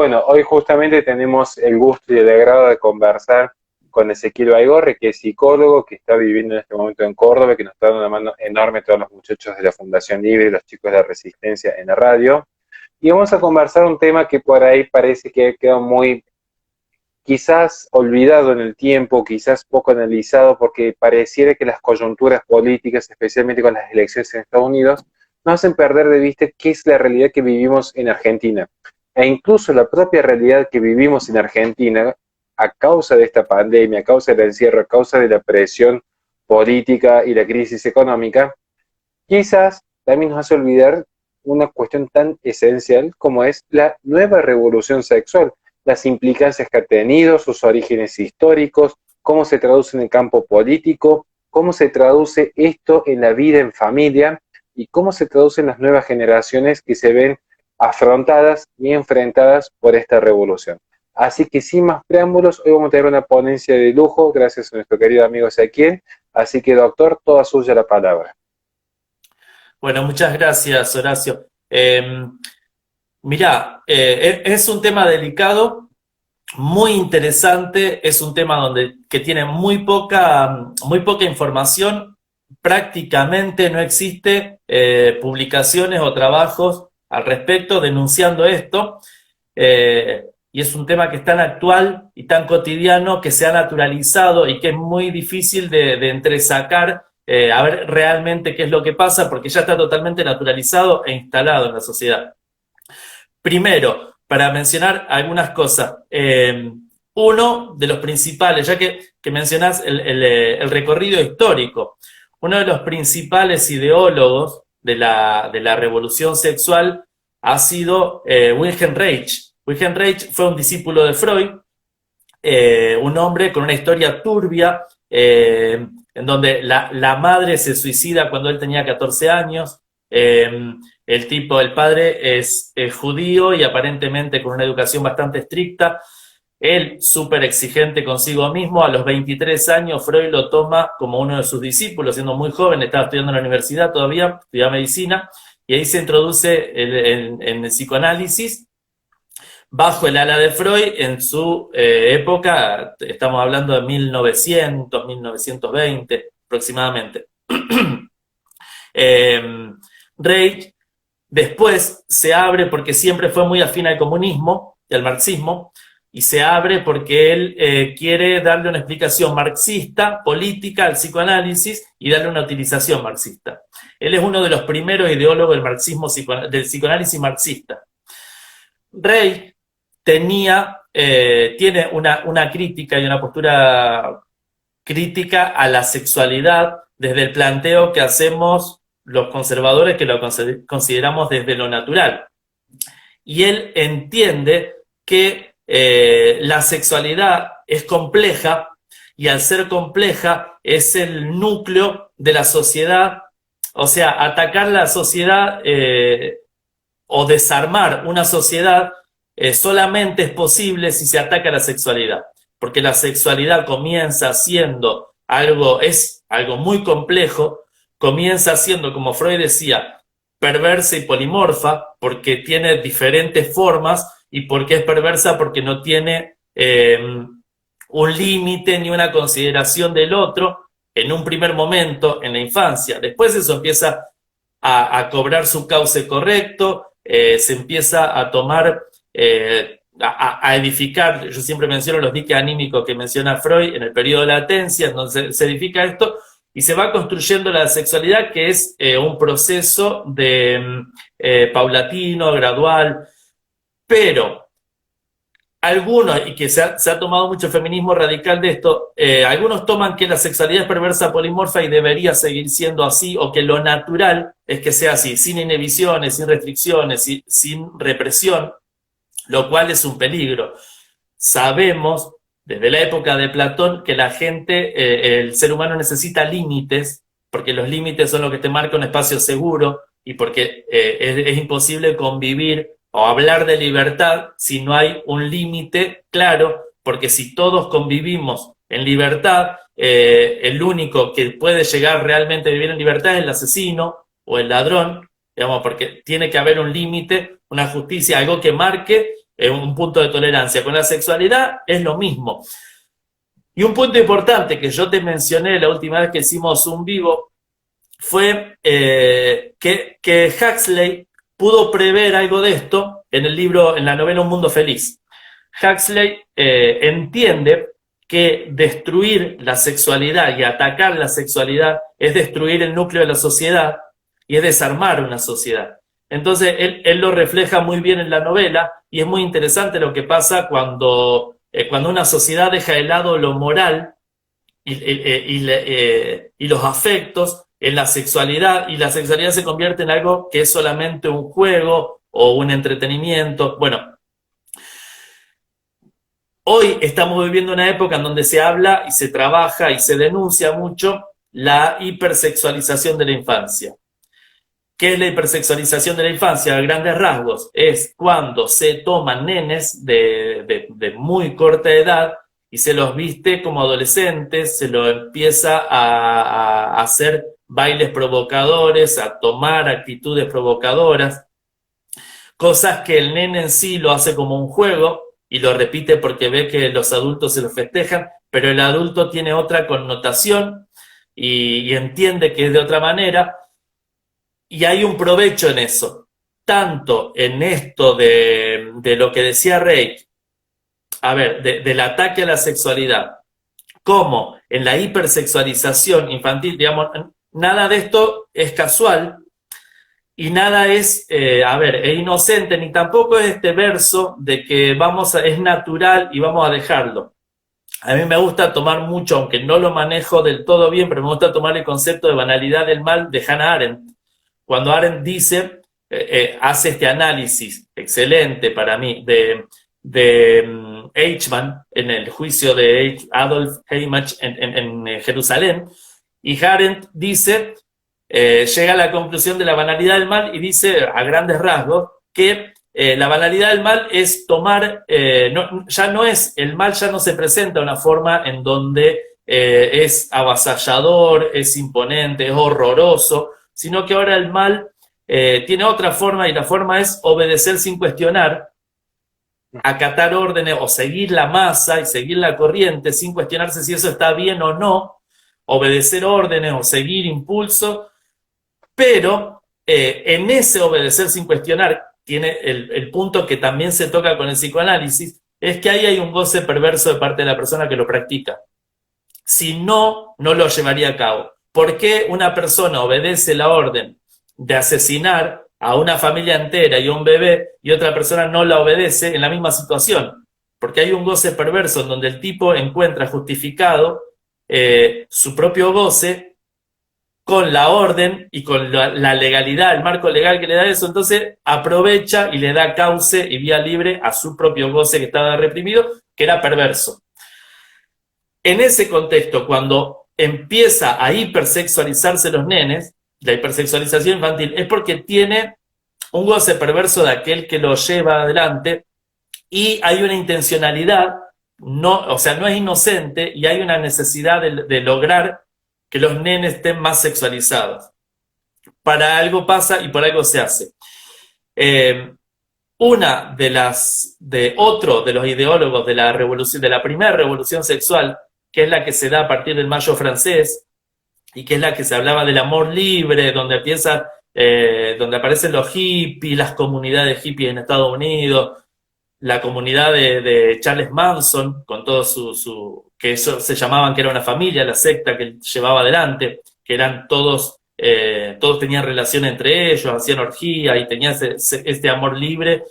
Bueno, hoy justamente tenemos el gusto y el agrado de conversar con Ezequiel Baigorre, que es psicólogo, que está viviendo en este momento en Córdoba, que nos está dando una mano enorme a todos los muchachos de la Fundación Libre y los chicos de la Resistencia en la radio. Y vamos a conversar un tema que por ahí parece que ha quedado muy, quizás olvidado en el tiempo, quizás poco analizado, porque pareciera que las coyunturas políticas, especialmente con las elecciones en Estados Unidos, nos hacen perder de vista qué es la realidad que vivimos en Argentina. E incluso la propia realidad que vivimos en Argentina, a causa de esta pandemia, a causa del encierro, a causa de la presión política y la crisis económica, quizás también nos hace olvidar una cuestión tan esencial como es la nueva revolución sexual, las implicancias que ha tenido, sus orígenes históricos, cómo se traduce en el campo político, cómo se traduce esto en la vida en familia y cómo se traduce en las nuevas generaciones que se ven afrontadas y enfrentadas por esta revolución. Así que sin más preámbulos, hoy vamos a tener una ponencia de lujo, gracias a nuestro querido amigo Ezequiel. Así que, doctor, toda suya la palabra. Bueno, muchas gracias, Horacio. Mirá, es un tema delicado, muy interesante, es un tema que tiene muy poca información, prácticamente no existe publicaciones o trabajos al respecto denunciando esto, y es un tema que es tan actual y tan cotidiano que se ha naturalizado y que es muy difícil de entresacar, a ver realmente qué es lo que pasa, porque ya está totalmente naturalizado e instalado en la sociedad. Primero, para mencionar algunas cosas, uno de los principales, ya que mencionás el recorrido histórico, uno de los principales ideólogos de la revolución sexual ha sido Wilhelm Reich. Wilhelm Reich fue un discípulo de Freud, un hombre con una historia turbia, en donde la madre se suicida cuando él tenía 14 años, el padre es judío y aparentemente con una educación bastante estricta, él súper exigente consigo mismo. A los 23 años Freud lo toma como uno de sus discípulos, siendo muy joven, estaba estudiando en la universidad todavía, estudiaba medicina, y ahí se introduce en el psicoanálisis, bajo el ala de Freud en su época, estamos hablando de 1900, 1920 aproximadamente. Reich después se abre porque siempre fue muy afín al comunismo y al marxismo, y se abre porque él quiere darle una explicación marxista, política al psicoanálisis y darle una utilización marxista. Él es uno de los primeros ideólogos del marxismo, del psicoanálisis marxista. Reich tiene una crítica y una postura crítica a la sexualidad desde el planteo que hacemos los conservadores, que lo consideramos desde lo natural. Y él entiende que la sexualidad es compleja, y al ser compleja es el núcleo de la sociedad. O sea, atacar la sociedad o desarmar una sociedad solamente es posible si se ataca la sexualidad, porque la sexualidad comienza siendo es algo muy complejo, comienza siendo, como Freud decía, perversa y polimorfa, porque tiene diferentes formas, y porque es perversa porque no tiene un límite ni una consideración del otro en un primer momento en la infancia. Después eso empieza a cobrar su cauce correcto, se empieza a tomar, a edificar. Yo siempre menciono los diques anímicos que menciona Freud en el periodo de latencia, entonces se edifica esto y se va construyendo la sexualidad, que es un proceso paulatino, gradual, pero algunos, y que se ha tomado mucho feminismo radical de esto, algunos toman que la sexualidad es perversa, polimorfa y debería seguir siendo así, o que lo natural es que sea así, sin inhibiciones, sin restricciones, sin represión, lo cual es un peligro. Sabemos desde la época de Platón que la gente, el ser humano necesita límites, porque los límites son lo que te marca un espacio seguro, y porque es imposible convivir o hablar de libertad si no hay un límite claro, porque si todos convivimos en libertad, el único que puede llegar realmente a vivir en libertad es el asesino o el ladrón, digamos, porque tiene que haber un límite, una justicia, algo que marque un punto de tolerancia. Con la sexualidad es lo mismo. Y un punto importante que yo te mencioné la última vez que hicimos un vivo fue que Huxley pudo prever algo de esto en el libro, en la novela Un Mundo Feliz. Huxley entiende que destruir la sexualidad y atacar la sexualidad es destruir el núcleo de la sociedad y es desarmar una sociedad. Entonces él lo refleja muy bien en la novela y es muy interesante lo que pasa cuando una sociedad deja de lado lo moral y los afectos en la sexualidad, y la sexualidad se convierte en algo que es solamente un juego o un entretenimiento. Bueno, hoy estamos viviendo una época en donde se habla y se trabaja y se denuncia mucho la hipersexualización de la infancia. ¿Qué es la hipersexualización de la infancia? A grandes rasgos, es cuando se toman nenes de muy corta edad y se los viste como adolescentes, se los empieza a hacer bailes provocadores, a tomar actitudes provocadoras, cosas que el nene en sí lo hace como un juego y lo repite porque ve que los adultos se lo festejan, pero el adulto tiene otra connotación y entiende que es de otra manera. Y hay un provecho en eso, tanto en esto de lo que decía Rey, a ver, del ataque a la sexualidad, como en la hipersexualización infantil, digamos, nada de esto es casual y nada es, es inocente, ni tampoco es este verso de que es natural y vamos a dejarlo. A mí me gusta tomar mucho, aunque no lo manejo del todo bien, pero me gusta tomar el concepto de banalidad del mal de Hannah Arendt. Cuando Arendt dice, hace este análisis excelente para mí de Eichmann en el juicio de Adolf Eichmann en Jerusalén, y Arendt dice, llega a la conclusión de la banalidad del mal y dice a grandes rasgos que la banalidad del mal es tomar, el mal ya no se presenta de una forma en donde es avasallador, es imponente, es horroroso, sino que ahora el mal tiene otra forma, y la forma es obedecer sin cuestionar, acatar órdenes o seguir la masa y seguir la corriente sin cuestionarse si eso está bien o no, obedecer órdenes o seguir impulso, pero en ese obedecer sin cuestionar tiene el punto que también se toca con el psicoanálisis, es que ahí hay un goce perverso de parte de la persona que lo practica. Si no, no lo llevaría a cabo. ¿Por qué una persona obedece la orden de asesinar a una familia entera y a un bebé y otra persona no la obedece en la misma situación? Porque hay un goce perverso en donde el tipo encuentra justificado su propio goce con la orden y con la legalidad, el marco legal que le da eso. Entonces aprovecha y le da cauce y vía libre a su propio goce que estaba reprimido, que era perverso. En ese contexto, cuando empieza a hipersexualizarse los nenes, la hipersexualización infantil es porque tiene un goce perverso de aquel que lo lleva adelante, y hay una intencionalidad, no es inocente, y hay una necesidad de lograr que los nenes estén más sexualizados. Para algo pasa y por algo se hace. Otro de los ideólogos de la revolución, de la primera revolución sexual, que es la que se da a partir del Mayo francés, y que es la que se hablaba del amor libre, donde aparecen los hippies, las comunidades hippies en Estados Unidos, la comunidad de Charles Manson, con todo que eso se llamaban que era una familia, la secta que llevaba adelante, que eran todos tenían relación entre ellos, hacían orgía y tenían este amor libre.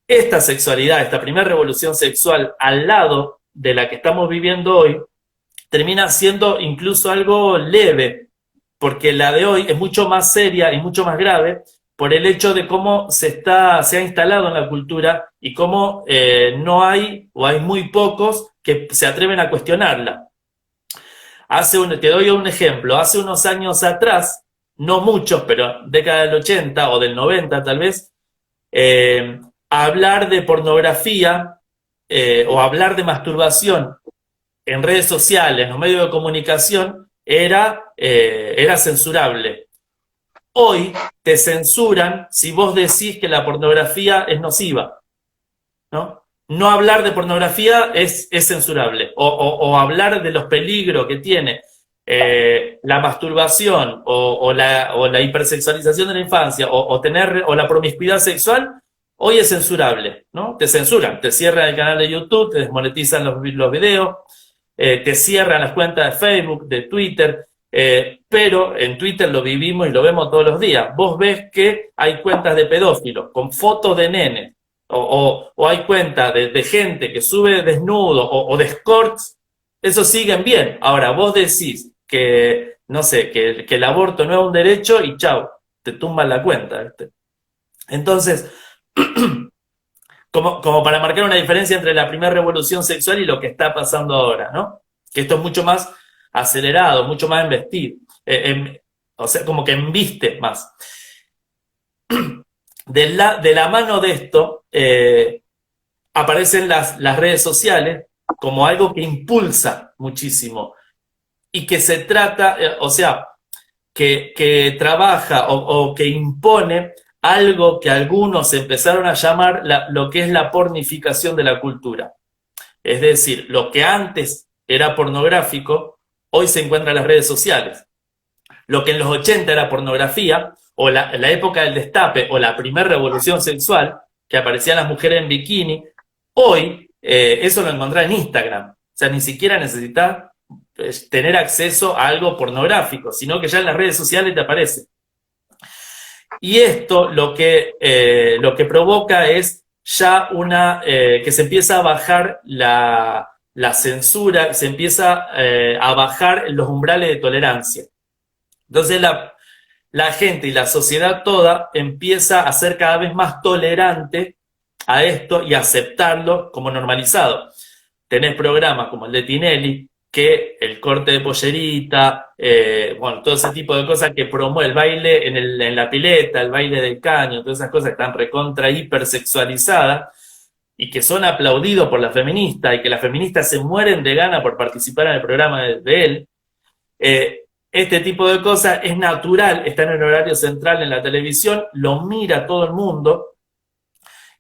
Esta sexualidad, esta primera revolución sexual, al lado de la que estamos viviendo hoy, termina siendo incluso algo leve, porque la de hoy es mucho más seria y mucho más grave por el hecho de cómo se ha instalado en la cultura y cómo no hay, o hay muy pocos que se atreven a cuestionarla. Te doy un ejemplo. Hace unos años atrás, no muchos, pero década del 80 o del 90 tal vez, hablar de pornografía o hablar de masturbación en redes sociales, en los medios de comunicación, era censurable. Hoy te censuran si vos decís que la pornografía es nociva. ¿no? No hablar de pornografía es censurable, o hablar de los peligros que tiene la masturbación o la hipersexualización de la infancia o la promiscuidad sexual, hoy es censurable, ¿no? Te censuran, te cierran el canal de YouTube, te desmonetizan los videos, te cierran las cuentas de Facebook, de Twitter, pero en Twitter lo vivimos y lo vemos todos los días. Vos ves que hay cuentas de pedófilos con fotos de nenes, o hay cuentas de gente que sube desnudo o de escorts, eso siguen bien. Ahora, vos decís que, no sé, que el aborto no es un derecho y chau, te tumban la cuenta. ¿Viste? Entonces, como para marcar una diferencia entre la primera revolución sexual y lo que está pasando ahora, ¿no? Que esto es mucho más acelerado, mucho más embestido, o sea, como que embiste más. De la mano de esto, aparecen las redes sociales como algo que impulsa muchísimo y que se trata, o sea, que trabaja o que impone algo que algunos empezaron a llamar lo que es la pornificación de la cultura. Es decir, lo que antes era pornográfico, hoy se encuentra en las redes sociales. Lo que en los 80 era pornografía, o la época del destape, o la primera revolución sexual, que aparecían las mujeres en bikini, hoy eso lo encontrás en Instagram. O sea, ni siquiera necesitas tener acceso a algo pornográfico, sino que ya en las redes sociales te aparece. Y esto lo que provoca es ya que se empieza a bajar la censura, se empieza a bajar los umbrales de tolerancia. Entonces la gente y la sociedad toda empieza a ser cada vez más tolerante a esto y a aceptarlo como normalizado. Tenés programas como el de Tinelli, que el corte de pollerita, bueno, todo ese tipo de cosas que promueve el baile en la pileta, el baile del caño, todas esas cosas que están recontra hipersexualizadas y que son aplaudidos por la feminista y que las feministas se mueren de gana por participar en el programa de él. Este tipo de cosas es natural, está en el horario central en la televisión, lo mira todo el mundo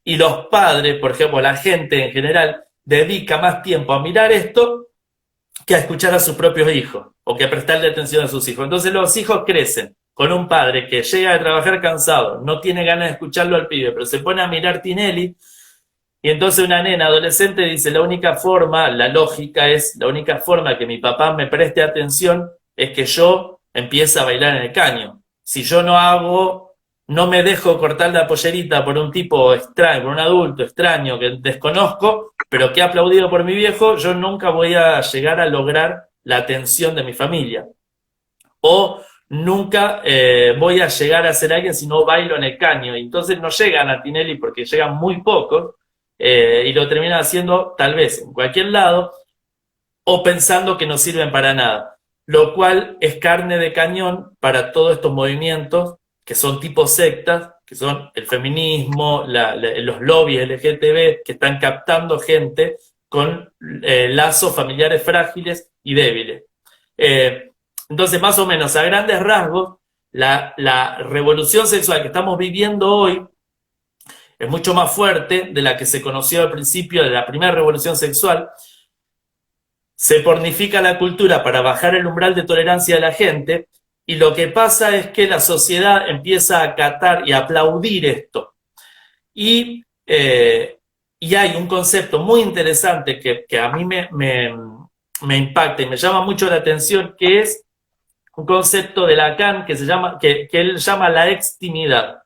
y los padres, por ejemplo, la gente en general, dedica más tiempo a mirar esto que a escuchar a sus propios hijos o que a prestarle atención a sus hijos. Entonces los hijos crecen con un padre que llega a trabajar cansado, no tiene ganas de escucharlo al pibe, pero se pone a mirar Tinelli y entonces una nena adolescente dice, la única forma que mi papá me preste atención es que yo empiece a bailar en el caño. Si yo no me dejo cortar la pollerita por un tipo extraño, por un adulto extraño que desconozco, pero que ha aplaudido por mi viejo, yo nunca voy a llegar a lograr la atención de mi familia. O nunca voy a llegar a ser alguien si no bailo en el caño. Y entonces no llegan a Tinelli porque llegan muy pocos y lo terminan haciendo tal vez en cualquier lado o pensando que no sirven para nada. Lo cual es carne de cañón para todos estos movimientos que son tipo sectas, que son el feminismo, los lobbies LGTB, que están captando gente con lazos familiares frágiles y débiles. Entonces, más o menos, a grandes rasgos, la revolución sexual que estamos viviendo hoy es mucho más fuerte de la que se conoció al principio de la primera revolución sexual. Se pornifica la cultura para bajar el umbral de tolerancia de la gente, y lo que pasa es que la sociedad empieza a acatar y a aplaudir esto. Y hay un concepto muy interesante que a mí me impacta y me llama mucho la atención, que es un concepto de Lacan que él llama la extimidad.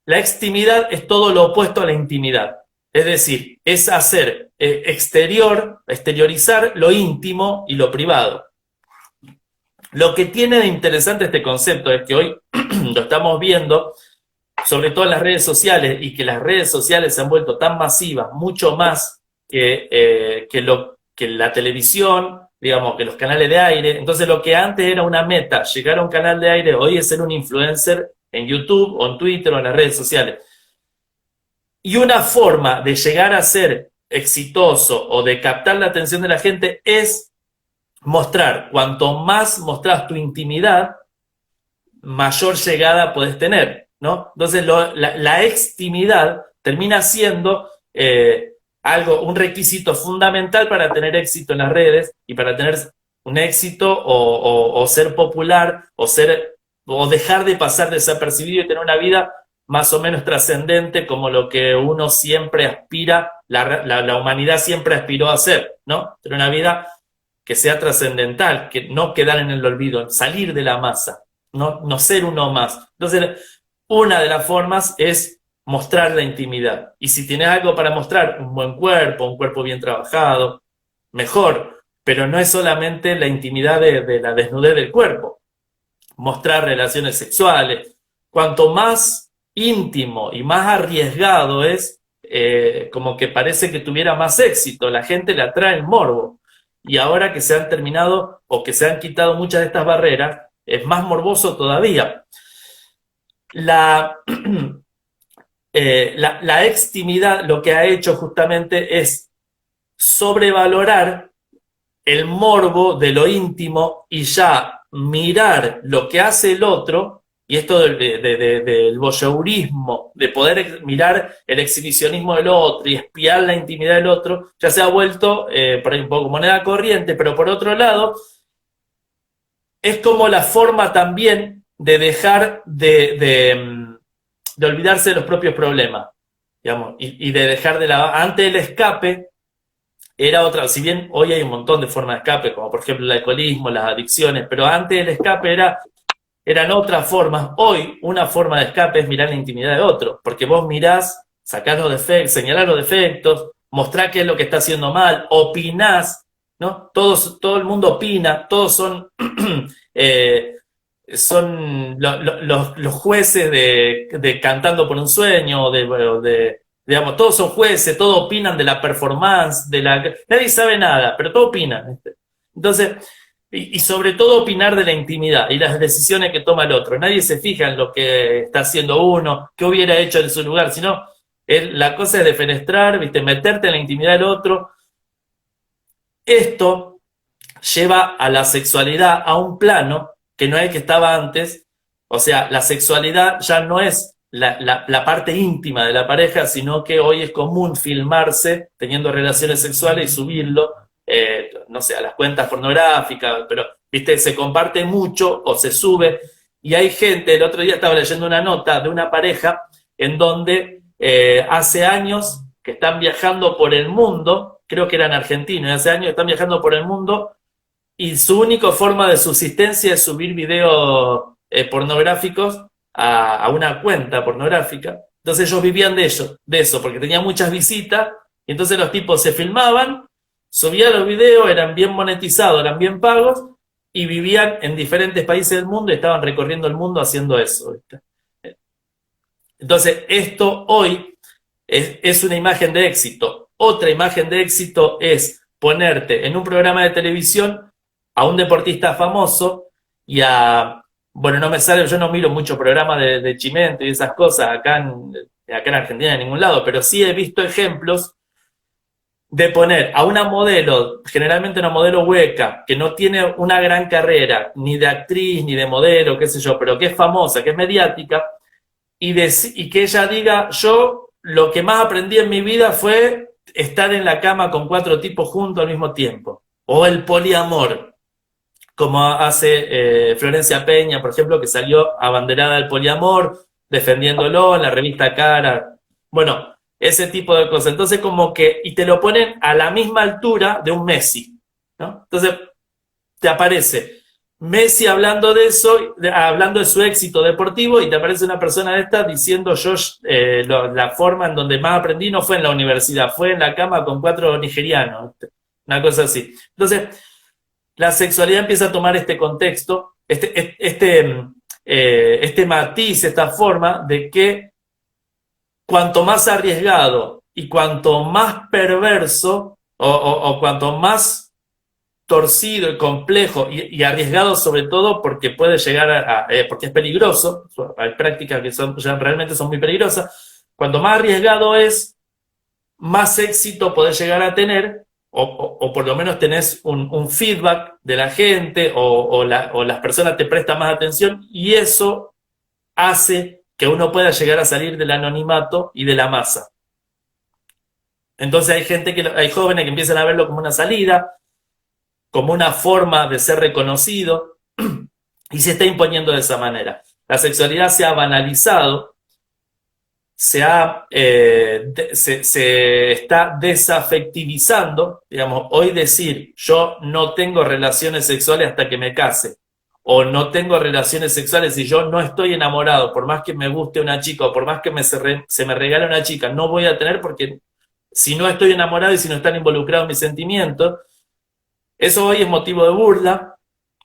La extimidad es todo lo opuesto a la intimidad. Es decir, es hacer exteriorizar lo íntimo y lo privado. Lo que tiene de interesante este concepto es que hoy lo estamos viendo, sobre todo en las redes sociales, y que las redes sociales se han vuelto tan masivas, mucho más que la televisión, digamos, que los canales de aire. Entonces lo que antes era una meta, llegar a un canal de aire, hoy es ser un influencer en YouTube o en Twitter o en las redes sociales. Y una forma de llegar a ser exitoso o de captar la atención de la gente es mostrar. Cuanto más mostrás tu intimidad, mayor llegada podés tener, ¿no? Entonces la extimidad termina siendo un requisito fundamental para tener éxito en las redes y para tener un éxito o ser popular o dejar de pasar desapercibido y tener una vida más o menos trascendente como lo que uno siempre aspira, la humanidad siempre aspiró a hacer, ¿no? Tener una vida que sea trascendental, que no quedar en el olvido, salir de la masa, no ser uno más. Entonces, una de las formas es mostrar la intimidad. Y si tienes algo para mostrar, un buen cuerpo, un cuerpo bien trabajado, mejor. Pero no es solamente la intimidad de la desnudez del cuerpo. Mostrar relaciones sexuales. Cuanto más íntimo y más arriesgado es, como que parece que tuviera más éxito. La gente le atrae el morbo. Y ahora que se han terminado o que se han quitado muchas de estas barreras, es más morboso todavía. La extimidad lo que ha hecho justamente es sobrevalorar el morbo de lo íntimo y ya mirar lo que hace el otro, y esto del voyeurismo, de poder mirar el exhibicionismo del otro y espiar la intimidad del otro, ya se ha vuelto por ahí un poco moneda corriente, pero por otro lado, es como la forma también de dejar de olvidarse de los propios problemas, digamos, y de dejar de antes el escape era otra, si bien hoy hay un montón de formas de escape, como por ejemplo el alcoholismo, las adicciones, pero antes el escape eran otras formas. Hoy una forma de escape es mirar la intimidad de otro, porque vos mirás, sacás los defectos, señalás los defectos, mostrás qué es lo que está haciendo mal, opinás, ¿no? Todo el mundo opina, todos son son los jueces de Cantando por un Sueño, digamos, todos son jueces, todos opinan de la performance, nadie sabe nada, pero todos opinan. Entonces, y sobre todo opinar de la intimidad y las decisiones que toma el otro. Nadie se fija en lo que está haciendo uno, qué hubiera hecho en su lugar, sino la cosa es defenestrar, ¿viste? Meterte en la intimidad del otro. Esto lleva a la sexualidad a un plano que no es el que estaba antes. O sea, la sexualidad ya no es la parte íntima de la pareja, sino que hoy es común filmarse teniendo relaciones sexuales y subirlo, no sé, a las cuentas pornográficas, pero, viste, se comparte mucho o se sube. Y hay gente, el otro día estaba leyendo una nota de una pareja en donde hace años que están viajando por el mundo, creo que eran argentinos, y hace años que están viajando por el mundo, y su única forma de subsistencia es subir videos pornográficos a una cuenta pornográfica. Entonces ellos vivían de eso, porque tenían muchas visitas, y entonces los tipos se filmaban, subían los videos, eran bien monetizados, eran bien pagos, y vivían en diferentes países del mundo y estaban recorriendo el mundo haciendo eso, ¿viste? Entonces esto hoy es una imagen de éxito. Otra imagen de éxito es ponerte en un programa de televisión a un deportista famoso y bueno, no me sale, yo no miro mucho programas de Chimento y esas cosas acá en Argentina en ningún lado, pero sí he visto ejemplos de poner a una modelo, generalmente una modelo hueca, que no tiene una gran carrera, ni de actriz, ni de modelo, qué sé yo, pero que es famosa, que es mediática, y que ella diga, yo lo que más aprendí en mi vida fue estar en la cama con 4 tipos juntos al mismo tiempo, o el poliamor, como hace Florencia Peña, por ejemplo, que salió abanderada del poliamor, defendiéndolo en la revista Cara. Bueno, ese tipo de cosas. Entonces, como que, y te lo ponen a la misma altura de un Messi, ¿no? Entonces, te aparece Messi hablando de eso, hablando de su éxito deportivo, y te aparece una persona de esta diciendo, la forma en donde más aprendí no fue en la universidad, fue en la cama con 4 nigerianos, una cosa así. Entonces, la sexualidad empieza a tomar este contexto, este matiz, esta forma de que cuanto más arriesgado y cuanto más perverso o cuanto más torcido y complejo y arriesgado, sobre todo porque puede llegar porque es peligroso, hay prácticas que realmente son muy peligrosas, cuanto más arriesgado es, más éxito podés llegar a tener, o por lo menos tenés un feedback de la gente, o las personas te prestan más atención, y eso hace que uno pueda llegar a salir del anonimato y de la masa. Entonces hay jóvenes que empiezan a verlo como una salida, como una forma de ser reconocido, y se está imponiendo de esa manera. La sexualidad se ha banalizado, se está desafectivizando, digamos, hoy decir yo no tengo relaciones sexuales hasta que me case, o no tengo relaciones sexuales si yo no estoy enamorado, por más que me guste una chica, o por más que se me regale una chica, no voy a tener porque si no estoy enamorado y si no están involucrados mis sentimientos, eso hoy es motivo de burla,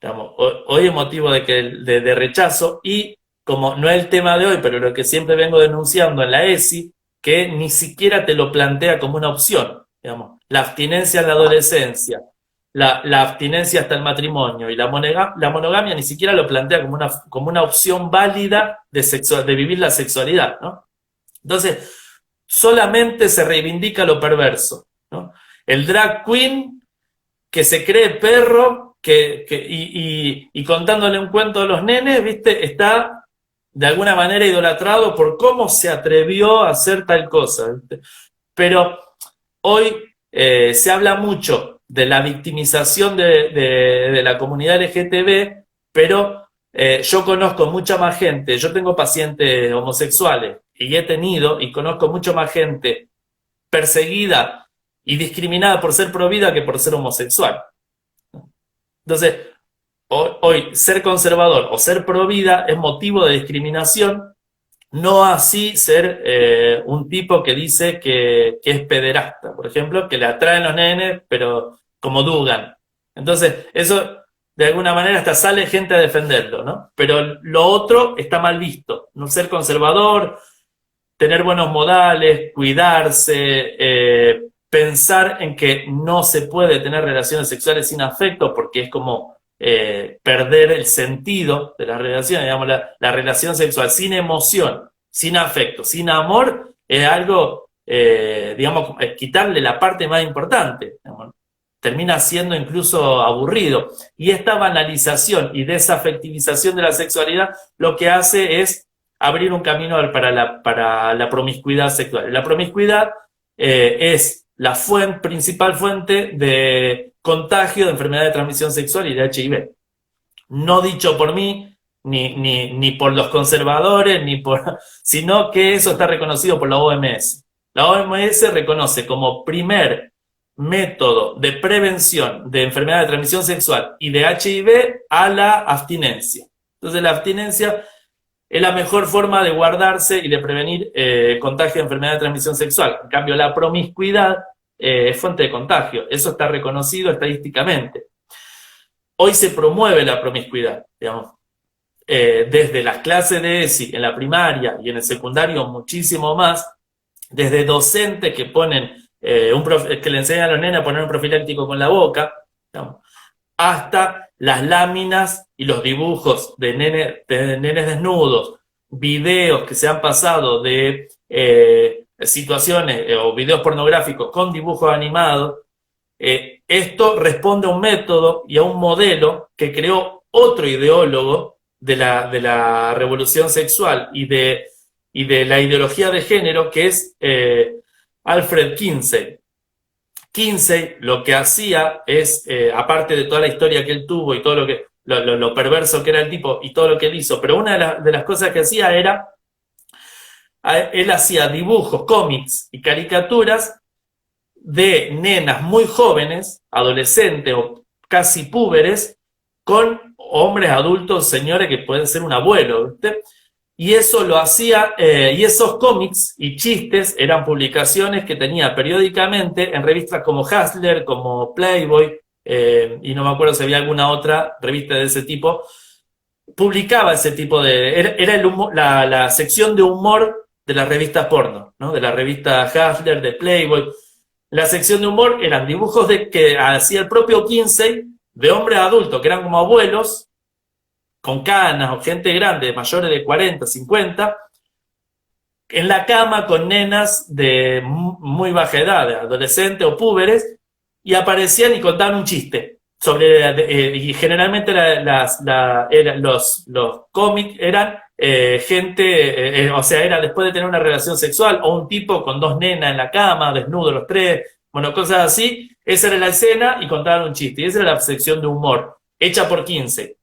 digamos, hoy es motivo de rechazo, y como no es el tema de hoy, pero lo que siempre vengo denunciando en la ESI, que ni siquiera te lo plantea como una opción, digamos, la abstinencia en la adolescencia, la abstinencia hasta el matrimonio y la monogamia ni siquiera lo plantea como una opción válida de vivir la sexualidad, ¿no? Entonces, solamente se reivindica lo perverso, ¿no? El drag queen que se cree perro y contándole un cuento a los nenes, ¿viste? Está de alguna manera idolatrado por cómo se atrevió a hacer tal cosa, ¿viste? Pero hoy se habla mucho de la victimización de la comunidad LGTB, pero yo conozco mucha más gente, yo tengo pacientes homosexuales y he tenido y conozco mucho más gente perseguida y discriminada por ser provida que por ser homosexual. Entonces, hoy ser conservador o ser provida es motivo de discriminación, no así ser un tipo que dice que es pederasta, por ejemplo, que le atraen los nenes, pero como Dugan. Entonces, eso de alguna manera hasta sale gente a defenderlo, ¿no? Pero lo otro está mal visto, no ser conservador, tener buenos modales, cuidarse, pensar en que no se puede tener relaciones sexuales sin afecto porque es como perder el sentido de las relaciones, digamos, la relación sexual sin emoción, sin afecto, sin amor, es algo, digamos, quitarle la parte más importante, digamos, termina siendo incluso aburrido. Y esta banalización y desafectivización de la sexualidad lo que hace es abrir un camino para la promiscuidad sexual. La promiscuidad es la principal fuente de contagio de enfermedad de transmisión sexual y de HIV. No dicho por mí, ni por los conservadores, sino que eso está reconocido por la OMS. La OMS reconoce como primer método de prevención de enfermedad de transmisión sexual y de HIV a la abstinencia. Entonces la abstinencia es la mejor forma de guardarse y de prevenir contagio de enfermedad de transmisión sexual. En cambio, la promiscuidad es fuente de contagio. Eso está reconocido estadísticamente. Hoy se promueve la promiscuidad, digamos, desde las clases de ESI en la primaria y en el secundario muchísimo más, desde docentes que ponen que le enseñan a los nenes a poner un profiláctico con la boca, digamos, hasta las láminas y los dibujos de nenes desnudos, videos que se han pasado de situaciones o videos pornográficos con dibujos animados. Esto responde a un método y a un modelo que creó otro ideólogo de la revolución sexual y de la ideología de género, que es Alfred Kinsey. Kinsey lo que hacía es, aparte de toda la historia que él tuvo y todo lo perverso que era el tipo y todo lo que él hizo, pero una de las cosas que hacía era, él hacía dibujos, cómics y caricaturas de nenas muy jóvenes, adolescentes o casi púberes, con hombres adultos, señores que pueden ser un abuelo, ¿viste? Y eso lo hacía, y esos cómics y chistes eran publicaciones que tenía periódicamente en revistas como Hustler, como Playboy, y no me acuerdo si había alguna otra revista de ese tipo, publicaba ese tipo era el humor, la sección de humor de las revistas porno, ¿no? De la revista Hustler, de Playboy. La sección de humor eran dibujos que hacía el propio Kinsey de hombres adultos, que eran como abuelos, con canas o gente grande, mayores de 40, 50, en la cama con nenas de muy baja edad, adolescentes o púberes, y aparecían y contaban un chiste. Y generalmente los cómics eran gente, o sea, era después de tener una relación sexual, o un tipo con dos nenas en la cama, desnudos los tres, bueno, cosas así. Esa era la escena y contaban un chiste. Y esa era la sección de humor, hecha por Kinsey.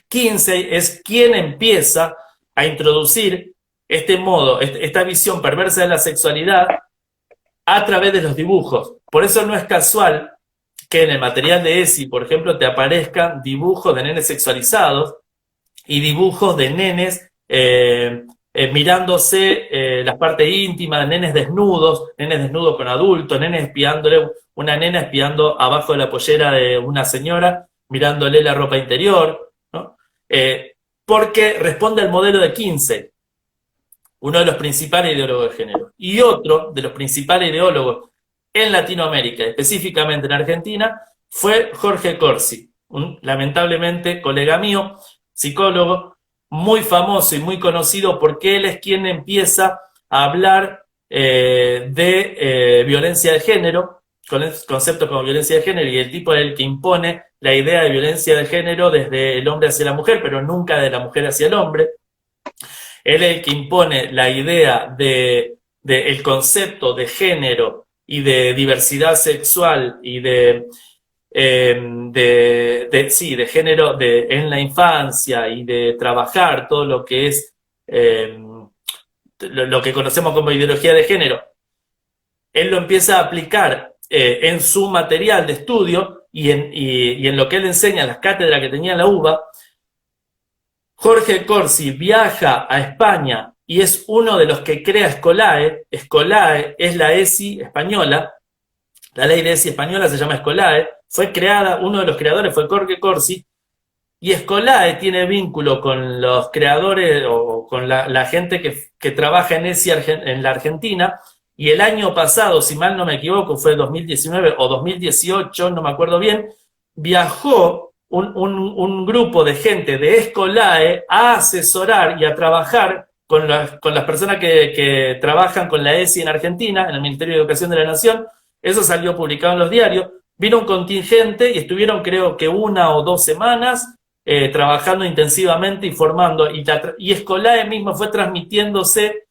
Kinsey es quien empieza a introducir este modo, esta visión perversa de la sexualidad a través de los dibujos. Por eso no es casual que en el material de ESI, por ejemplo, te aparezcan dibujos de nenes sexualizados y dibujos de nenes mirándose las partes íntimas, nenes desnudos con adultos, nenes espiándole, una nena espiando abajo de la pollera de una señora, mirándole la ropa interior, ¿no? Porque responde al modelo de Kinsey, uno de los principales ideólogos de género. Y otro de los principales ideólogos en Latinoamérica, específicamente en Argentina, fue Jorge Corsi, un lamentablemente colega mío, psicólogo, muy famoso y muy conocido porque él es quien empieza a hablar de violencia de género, con el concepto como violencia de género, y el tipo es el que impone la idea de violencia de género desde el hombre hacia la mujer, pero nunca de la mujer hacia el hombre. Él es el que impone la idea de el concepto de género y de diversidad sexual y de género en la infancia y de trabajar todo lo que es lo que conocemos como ideología de género. Él lo empieza a aplicar en su material de estudio y en lo que él enseña en las cátedras que tenía en la UBA. Jorge Corsi viaja a España y es uno de los que crea Escolae. Escolae es la ESI española. La ley de ESI española se llama Escolae. Fue creada, uno de los creadores fue Jorge Corsi. Y Escolae tiene vínculo con los creadores o con la gente que trabaja en ESI en la Argentina. Y el año pasado, si mal no me equivoco, fue 2019 o 2018, no me acuerdo bien, viajó un grupo de gente de Escolae a asesorar y a trabajar con las personas que trabajan con la ESI en Argentina, en el Ministerio de Educación de la Nación. Eso salió publicado en los diarios. Vino un contingente y estuvieron, creo que 1 o 2 semanas trabajando intensivamente y formando. Y Escolae mismo fue transmitiéndose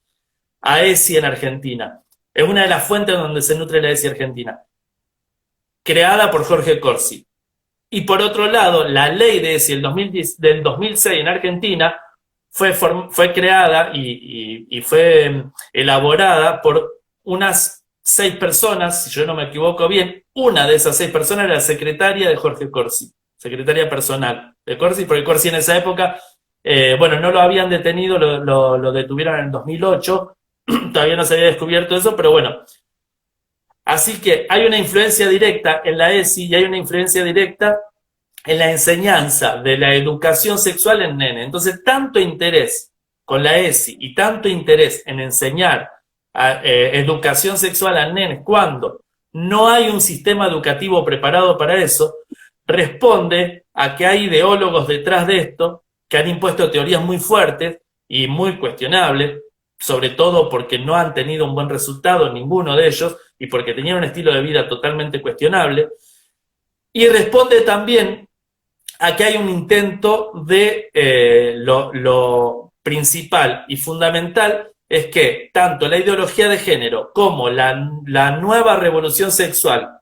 a ESI en Argentina. Es una de las fuentes donde se nutre la ESI argentina, creada por Jorge Corsi. Y por otro lado, la ley de ESI del 2006 en Argentina fue creada y fue elaborada por unas 6 personas, si yo no me equivoco bien. Una de esas 6 personas era la secretaria de Jorge Corsi, secretaria personal de Corsi, porque Corsi en esa época, no lo habían detenido, lo detuvieron en el 2008, todavía no se había descubierto eso, pero bueno. Así que hay una influencia directa en la ESI y hay una influencia directa en la enseñanza de la educación sexual en nene. Entonces, tanto interés con la ESI y tanto interés en enseñar educación sexual a nenes cuando no hay un sistema educativo preparado para eso, responde a que hay ideólogos detrás de esto que han impuesto teorías muy fuertes y muy cuestionables, sobre todo porque no han tenido un buen resultado ninguno de ellos y porque tenían un estilo de vida totalmente cuestionable, y responde también a que hay un intento de lo principal y fundamental es que tanto la ideología de género como la nueva revolución sexual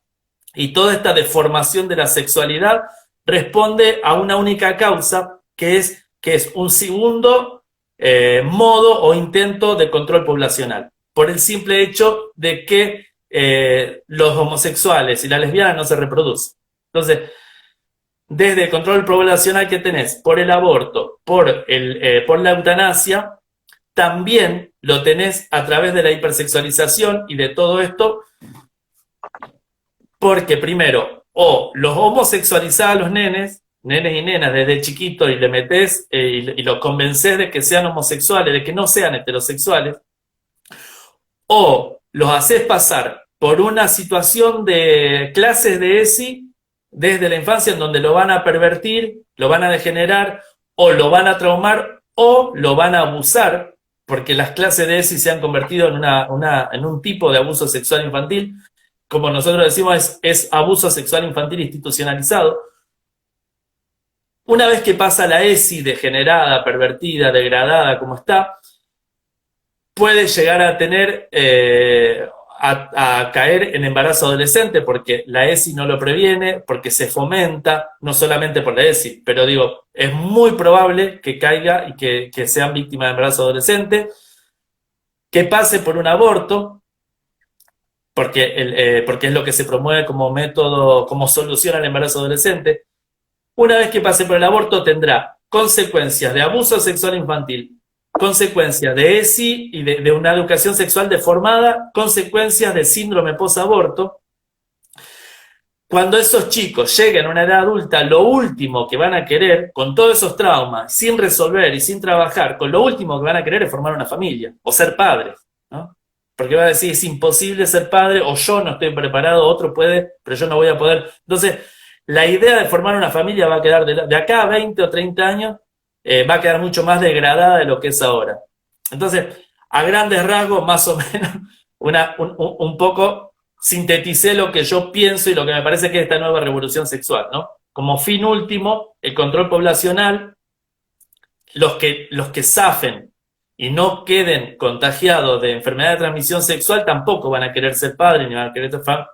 y toda esta deformación de la sexualidad responde a una única causa que es un segundo modo o intento de control poblacional, por el simple hecho de que los homosexuales y las lesbianas no se reproducen. Entonces, desde el control poblacional que tenés por el aborto, por la eutanasia, también lo tenés a través de la hipersexualización y de todo esto, porque primero, o los homosexualizás a los nenes y nenas desde chiquitos y le metés y los convencés de que sean homosexuales, de que no sean heterosexuales, o los haces pasar por una situación de clases de ESI desde la infancia en donde lo van a pervertir, lo van a degenerar, o lo van a traumar, o lo van a abusar, porque las clases de ESI se han convertido en un tipo de abuso sexual infantil. Como nosotros decimos, es abuso sexual infantil institucionalizado. Una vez que pasa la ESI degenerada, pervertida, degradada, como está, puede llegar a tener, a caer en embarazo adolescente, porque la ESI no lo previene, porque se fomenta, no solamente por la ESI, pero digo, es muy probable que caiga y que sean víctimas de embarazo adolescente, que pase por un aborto, porque es lo que se promueve como método, como solución al embarazo adolescente. Una vez que pase por el aborto tendrá consecuencias de abuso sexual infantil, consecuencias de ESI y de una educación sexual deformada, consecuencias de síndrome posaborto. Cuando esos chicos lleguen a una edad adulta, lo último que van a querer, con todos esos traumas, sin resolver y sin trabajar, con lo último que van a querer es formar una familia o ser padres, ¿no? Porque va a decir, es imposible ser padre, o yo no estoy preparado, otro puede, pero yo no voy a poder. Entonces, la idea de formar una familia va a quedar de acá a 20 o 30 años, va a quedar mucho más degradada de lo que es ahora. Entonces, a grandes rasgos, más o menos, un poco sinteticé lo que yo pienso y lo que me parece que es esta nueva revolución sexual, ¿no? Como fin último, el control poblacional, los que zafen y no queden contagiados de enfermedad de transmisión sexual tampoco van a querer ser padres ni van a querer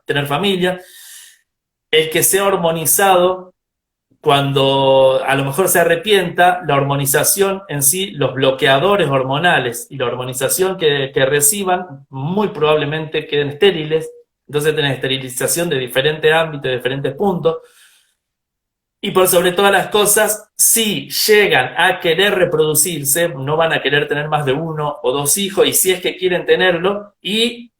tener familia. El que sea hormonizado, cuando a lo mejor se arrepienta, la hormonización en sí, los bloqueadores hormonales y la hormonización que reciban, muy probablemente queden estériles. Entonces tenés esterilización de diferentes ámbitos, de diferentes puntos. Y por sobre todas las cosas, si llegan a querer reproducirse, no van a querer tener más de 1 o 2 hijos, y si es que quieren tenerlo, y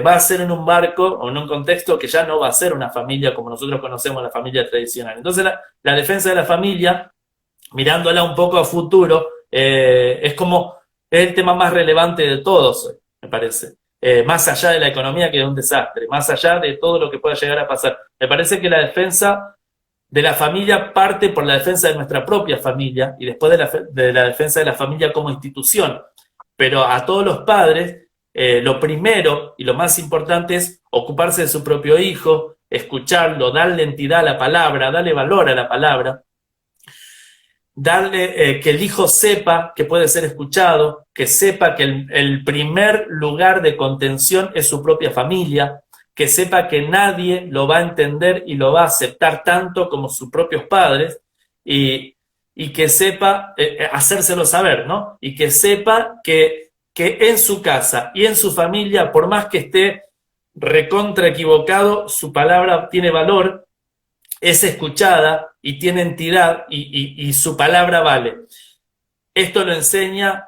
va a ser en un marco o en un contexto que ya no va a ser una familia como nosotros conocemos la familia tradicional. Entonces la defensa de la familia, mirándola un poco a futuro, es el tema más relevante de todos hoy, me parece. Más allá de la economía, que es un desastre, más allá de todo lo que pueda llegar a pasar. Me parece que la defensa de la familia parte por la defensa de nuestra propia familia y después de la defensa de la familia como institución. Pero a todos los padres, lo primero y lo más importante es ocuparse de su propio hijo, escucharlo, darle entidad a la palabra, darle valor a la palabra, darle que el hijo sepa que puede ser escuchado, que sepa que el primer lugar de contención es su propia familia, que sepa que nadie lo va a entender y lo va a aceptar tanto como sus propios padres, y que sepa hacérselo saber, ¿no? Y que sepa que en su casa y en su familia, por más que esté recontra equivocado, su palabra tiene valor, es escuchada y tiene entidad, y su palabra vale. Esto lo enseña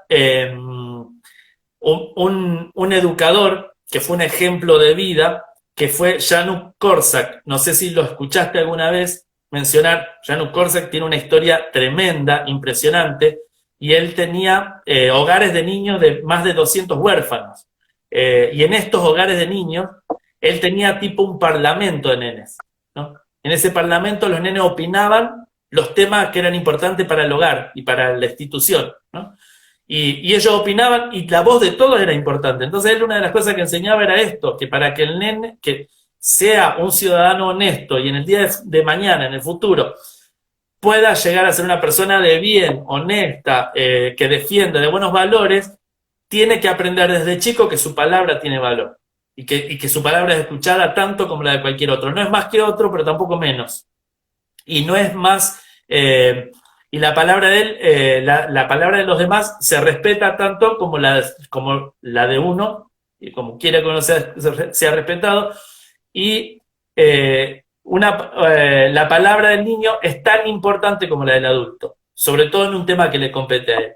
un educador que fue un ejemplo de vida, que fue Janusz Korczak. No sé si lo escuchaste alguna vez mencionar. Janusz Korczak tiene una historia tremenda, impresionante, y él tenía hogares de niños de más de 200 huérfanos. Y en estos hogares de niños, él tenía tipo un parlamento de nenes, ¿no? En ese parlamento los nenes opinaban los temas que eran importantes para el hogar y para la institución, ¿no? Y ellos opinaban y la voz de todos era importante. Entonces él, una de las cosas que enseñaba era esto, que para que el nene que sea un ciudadano honesto y en el día de mañana, en el futuro, pueda llegar a ser una persona de bien, honesta, que defienda de buenos valores, tiene que aprender desde chico que su palabra tiene valor y que su palabra es escuchada tanto como la de cualquier otro. No es más que otro, pero tampoco menos. Y no es más... y la palabra de él, la palabra de los demás se respeta tanto como la de uno, y como quiera que uno sea respetado, y la palabra del niño es tan importante como la del adulto, sobre todo en un tema que le compete a él.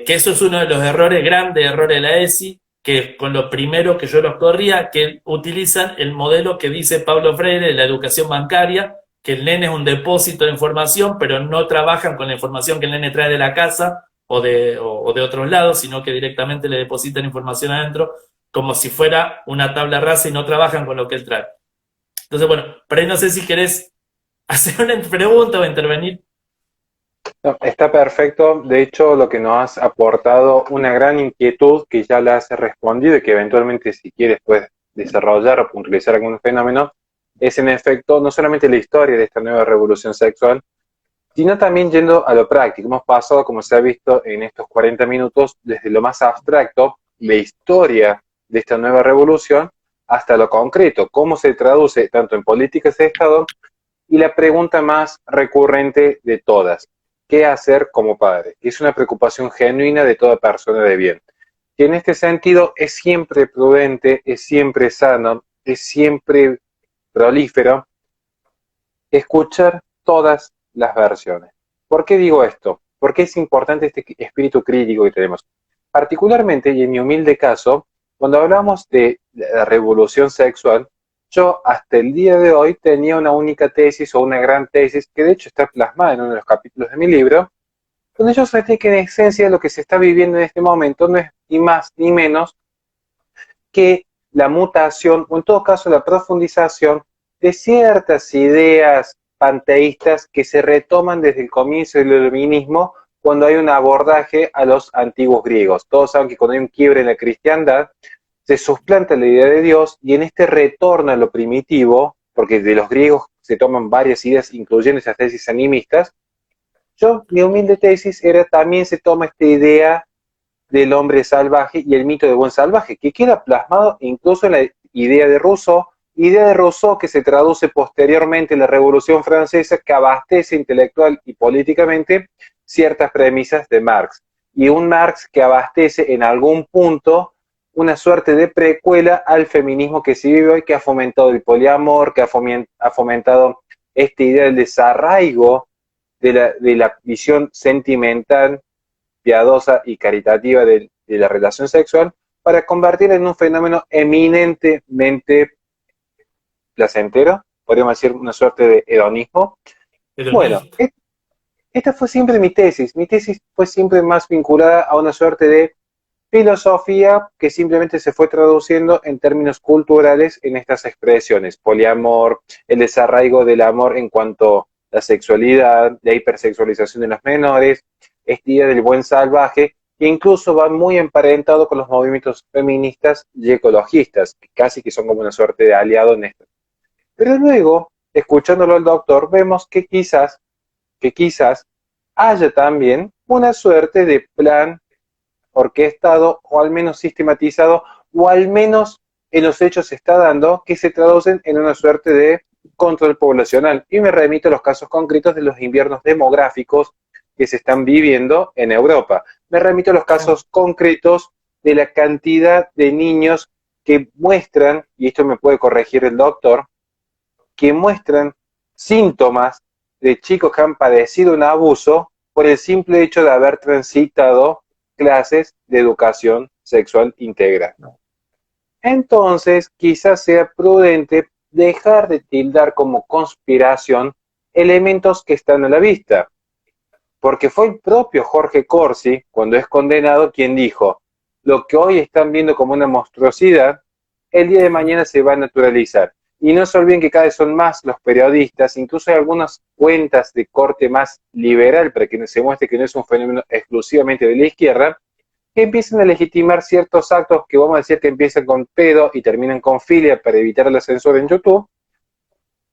Que eso es uno de los errores, grandes errores de la ESI, que con lo primero que yo los corría, que utilizan el modelo que dice Pablo Freire de la educación bancaria, que el nene es un depósito de información, pero no trabajan con la información que el nene trae de la casa o de otros lados, sino que directamente le depositan información adentro, como si fuera una tabla rasa, y no trabajan con lo que él trae. Entonces, bueno, por ahí no sé si querés hacer una pregunta o intervenir. No, está perfecto. De hecho, lo que nos has aportado una gran inquietud que ya la has respondido y que eventualmente, si quieres, puedes desarrollar o puntualizar algún fenómeno, es en efecto no solamente la historia de esta nueva revolución sexual, sino también yendo a lo práctico. Hemos pasado, como se ha visto en estos 40 minutos, desde lo más abstracto, la historia de esta nueva revolución, hasta lo concreto, cómo se traduce tanto en políticas de Estado, y la pregunta más recurrente de todas, ¿qué hacer como padre? Que es una preocupación genuina de toda persona de bien. Y en este sentido es siempre prudente, es siempre sano, es siempre prolífero escuchar todas las versiones. ¿Por qué digo esto? Porque es importante este espíritu crítico que tenemos. Particularmente, y en mi humilde caso, cuando hablamos de la revolución sexual, yo hasta el día de hoy tenía una única tesis o una gran tesis, que de hecho está plasmada en uno de los capítulos de mi libro, donde yo sostenía que en esencia lo que se está viviendo en este momento no es ni más ni menos que la mutación, o en todo caso la profundización de ciertas ideas panteístas que se retoman desde el comienzo del iluminismo cuando hay un abordaje a los antiguos griegos. Todos saben que cuando hay un quiebre en la cristiandad, se suplanta la idea de Dios y en este retorno a lo primitivo, porque de los griegos se toman varias ideas, incluyendo esas tesis animistas, mi humilde tesis era también se toma esta idea del hombre salvaje y el mito de buen salvaje, que queda plasmado incluso en la idea de Rousseau que se traduce posteriormente en la Revolución Francesa, que abastece intelectual y políticamente ciertas premisas de Marx. Y un Marx que abastece en algún punto una suerte de precuela al feminismo que se vive hoy, que ha fomentado el poliamor, que ha fomentado esta idea del desarraigo de la visión sentimental piadosa y caritativa de la relación sexual para convertirla en un fenómeno eminentemente placentero, podríamos decir una suerte de hedonismo. Bueno, Peronista. esta fue siempre mi tesis fue siempre más vinculada a una suerte de filosofía que simplemente se fue traduciendo en términos culturales en estas expresiones, poliamor, el desarraigo del amor en cuanto a la sexualidad, la hipersexualización de los menores, esta idea del buen salvaje, que incluso va muy emparentado con los movimientos feministas y ecologistas, que casi que son como una suerte de aliado en esto. Pero luego, escuchándolo al doctor, vemos que quizás haya también una suerte de plan orquestado o al menos sistematizado o al menos en los hechos se está dando que se traducen en una suerte de control poblacional. Y me remito a los casos concretos de los inviernos demográficos que se están viviendo en Europa. Me remito a los casos concretos de la cantidad de niños que muestran, y esto me puede corregir el doctor, que muestran síntomas de chicos que han padecido un abuso por el simple hecho de haber transitado clases de educación sexual integral. Entonces, quizás sea prudente dejar de tildar como conspiración elementos que están a la vista, porque fue el propio Jorge Corsi, cuando es condenado, quien dijo, lo que hoy están viendo como una monstruosidad, el día de mañana se va a naturalizar. Y no se olviden que cada vez son más los periodistas, incluso hay algunas cuentas de corte más liberal, para que se muestre que no es un fenómeno exclusivamente de la izquierda, que empiezan a legitimar ciertos actos que vamos a decir que empiezan con pedo y terminan con filia para evitar la censura en YouTube,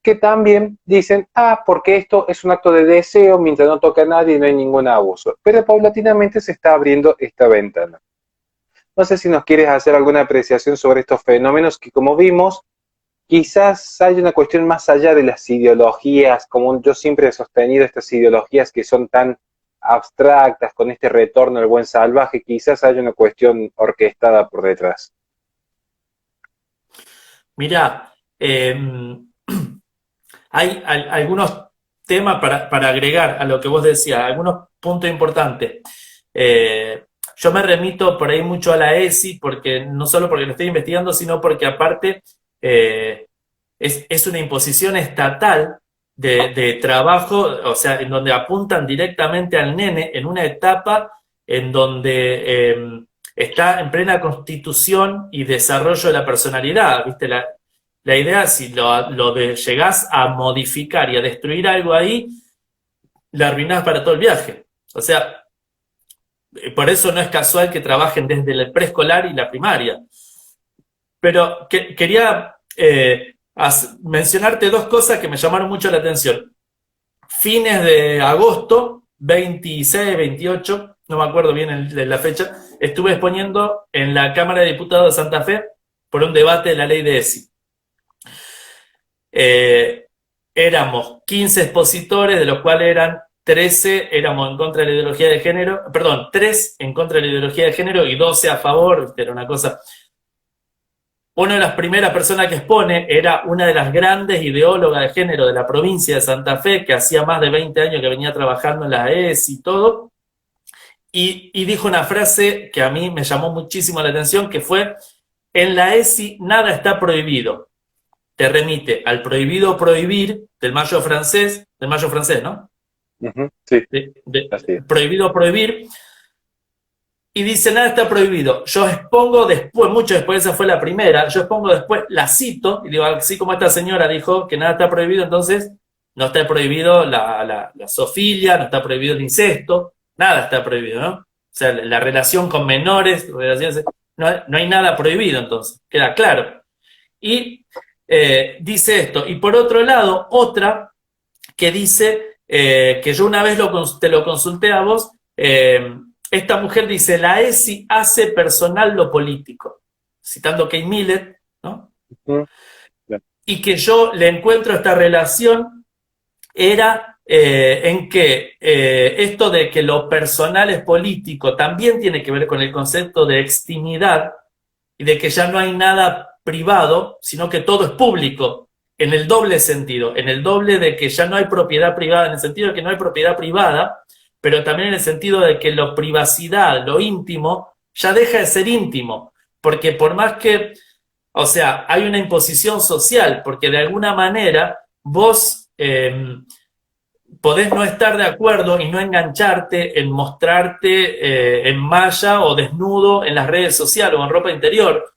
que también dicen, porque esto es un acto de deseo, mientras no toca a nadie y no hay ningún abuso. Pero paulatinamente se está abriendo esta ventana. No sé si nos quieres hacer alguna apreciación sobre estos fenómenos que, como vimos, quizás hay una cuestión más allá de las ideologías, como yo siempre he sostenido estas ideologías que son tan abstractas, con este retorno al buen salvaje, quizás hay una cuestión orquestada por detrás. Mira, hay algunos temas para agregar a lo que vos decías, algunos puntos importantes. Yo me remito por ahí mucho a la ESI, porque no solo porque lo estoy investigando, sino porque aparte es una imposición estatal de trabajo, o sea, en donde apuntan directamente al nene en una etapa en donde está en plena constitución y desarrollo de la personalidad, ¿viste? La idea, si llegás a modificar y a destruir algo ahí, la arruinás para todo el viaje. O sea, por eso no es casual que trabajen desde el preescolar y la primaria. Pero quería mencionarte dos cosas que me llamaron mucho la atención. fines de agosto, 26, 28, no me acuerdo bien de la fecha, estuve exponiendo en la Cámara de Diputados de Santa Fe por un debate de la ley de ESI. Éramos 15 expositores, de los cuales eran 13 éramos en contra de la ideología de género, perdón, 3 en contra de la ideología de género y 12 a favor, era una cosa. Una de las primeras personas que expone era una de las grandes ideólogas de género de la provincia de Santa Fe, que hacía más de 20 años que venía trabajando en la ESI y todo, y dijo una frase que a mí me llamó muchísimo la atención, que fue: en la ESI nada está prohibido. Te remite al prohibido prohibir del Mayo francés, ¿no? Sí, Prohibido prohibir. Y dice, nada está prohibido. Yo expongo después, mucho después, esa fue la primera, yo expongo después, la cito, y digo, así como esta señora dijo que nada está prohibido, entonces no está prohibido la zoofilia, no está prohibido el incesto, nada está prohibido, ¿no? O sea, la relación con menores, no hay nada prohibido, entonces, queda claro. Y dice esto. Y por otro lado, otra que dice, que yo una vez te lo consulté a vos, esta mujer dice, la ESI hace personal lo político, citando Kate Millett, ¿no? Y que yo le encuentro esta relación era en que esto de que lo personal es político también tiene que ver con el concepto de extimidad y de que ya no hay nada privado, sino que todo es público, en el doble sentido, en el doble de que ya no hay propiedad privada, en el sentido de que no hay propiedad privada, pero también en el sentido de que la privacidad, lo íntimo, ya deja de ser íntimo, porque por más que, o sea, hay una imposición social, porque de alguna manera vos podés no estar de acuerdo y no engancharte en mostrarte en malla o desnudo en las redes sociales o en ropa interior,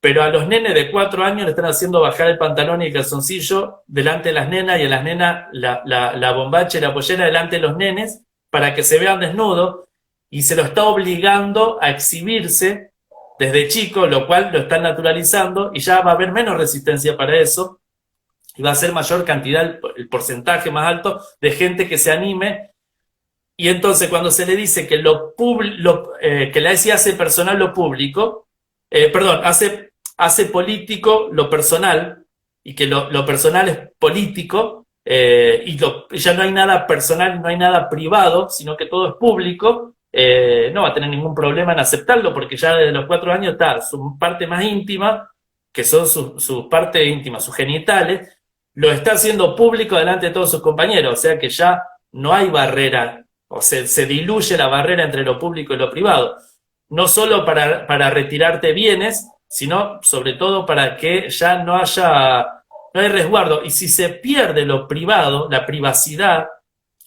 pero a los nenes de 4 años le están haciendo bajar el pantalón y el calzoncillo delante de las nenas, y a las nenas la bombacha y la pollera delante de los nenes para que se vean desnudos, y se lo está obligando a exhibirse desde chico, lo cual lo están naturalizando, y ya va a haber menos resistencia para eso, y va a ser mayor cantidad, el porcentaje más alto de gente que se anime. Y entonces cuando se le dice que que la ESI hace personal lo público, hace político lo personal, y que lo personal es político, y ya no hay nada personal, no hay nada privado, sino que todo es público, no va a tener ningún problema en aceptarlo, porque ya desde los 4 años está su parte más íntima, que son sus partes íntimas, sus genitales, lo está haciendo público delante de todos sus compañeros, o sea que ya no hay barrera, o se diluye la barrera entre lo público y lo privado, no solo para retirarte bienes, sino sobre todo para que ya no hay resguardo. Y si se pierde lo privado, la privacidad,